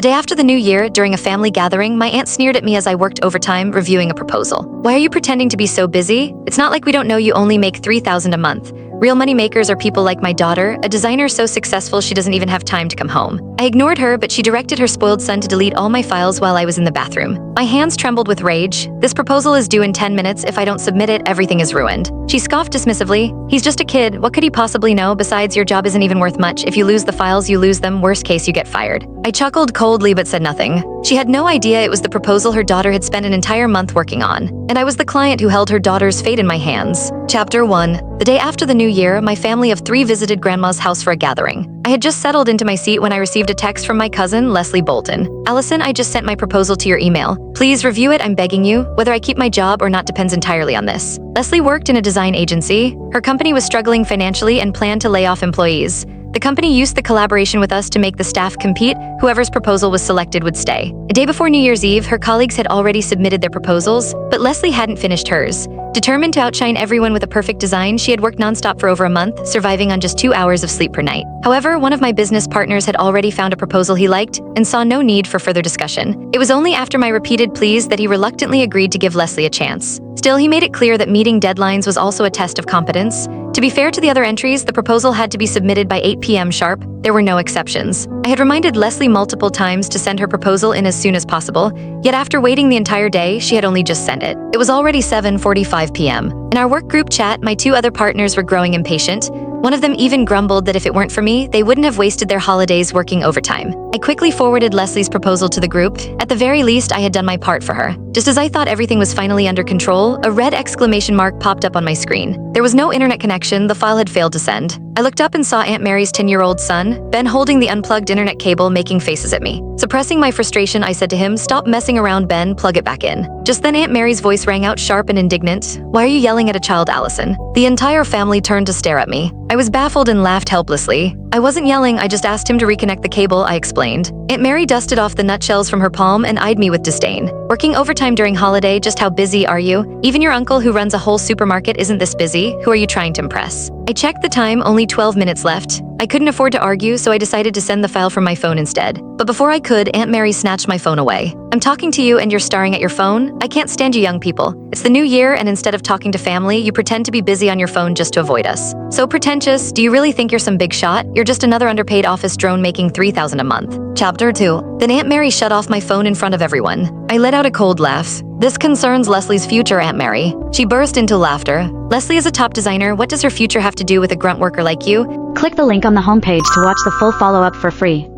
The day after the new year, during a family gathering, my aunt sneered at me as I worked overtime reviewing a proposal. "Why are you pretending to be so busy? It's not like we don't know you only make $3,000 a month. Real money makers are people like my daughter, a designer so successful she doesn't even have time to come home." I ignored her, but she directed her spoiled son to delete all my files while I was in the bathroom. My hands trembled with rage. "This proposal is due in 10 minutes. If I don't submit it, everything is ruined." She scoffed dismissively. "He's just a kid. What could he possibly know? Besides, your job isn't even worth much. If you lose the files, you lose them. Worst case, you get fired." I chuckled coldly but said nothing. She had no idea it was the proposal her daughter had spent an entire month working on, and I was the client who held her daughter's fate in my hands. Chapter 1. The day after the new year, my family of 3 visited Grandma's house for a gathering. I had just settled into my seat when I received a text from my cousin, Leslie Bolton. "Allison, I just sent my proposal to your email. Please review it, I'm begging you. Whether I keep my job or not depends entirely on this." Leslie worked in a design agency. Her company was struggling financially and planned to lay off employees. The company used the collaboration with us to make the staff compete. Whoever's proposal was selected would stay. A day before New Year's Eve, her colleagues had already submitted their proposals, but Leslie hadn't finished hers. Determined to outshine everyone with a perfect design, she had worked nonstop for over a month, surviving on just 2 hours of sleep per night. However, one of my business partners had already found a proposal he liked and saw no need for further discussion. It was only after my repeated pleas that he reluctantly agreed to give Leslie a chance. Still, he made it clear that meeting deadlines was also a test of competence. To be fair to the other entries, the proposal had to be submitted by 8 p.m. sharp. There were no exceptions. I had reminded Leslie multiple times to send her proposal in as soon as possible, yet after waiting the entire day, she had only just sent it. It was already 7:45 p.m. In our work group chat, my 2 other partners were growing impatient. One of them even grumbled that if it weren't for me, they wouldn't have wasted their holidays working overtime. I quickly forwarded Leslie's proposal to the group. At the very least, I had done my part for her. Just as I thought everything was finally under control, a red exclamation mark popped up on my screen. There was no internet connection, the file had failed to send. I looked up and saw Aunt Mary's 10-year-old son, Ben, holding the unplugged internet cable, making faces at me. Suppressing my frustration, I said to him, "Stop messing around, Ben, plug it back in." Just then Aunt Mary's voice rang out sharp and indignant. "Why are you yelling at a child, Allison?" The entire family turned to stare at me. I was baffled and laughed helplessly. "I wasn't yelling, I just asked him to reconnect the cable," I explained. Aunt Mary dusted off the nutshells from her palm and eyed me with disdain. "Working overtime during holiday, just how busy are you? Even your uncle who runs a whole supermarket isn't this busy. Who are you trying to impress?" I checked the time, only 12 minutes left. I couldn't afford to argue, so I decided to send the file from my phone instead. But before I could, Aunt Mary snatched my phone away. "I'm talking to you and you're staring at your phone? I can't stand you young people. It's the new year and instead of talking to family, you pretend to be busy on your phone just to avoid us. So pretentious, do you really think you're some big shot? You're just another underpaid office drone making $3,000 a month." Chapter 2. Then Aunt Mary shut off my phone in front of everyone. I let out a cold laugh. "This concerns Leslie's future, Aunt Mary." She burst into laughter. "Leslie is a top designer. What does her future have to do with a grunt worker like you?" Click the link on the homepage to watch the full follow-up for free.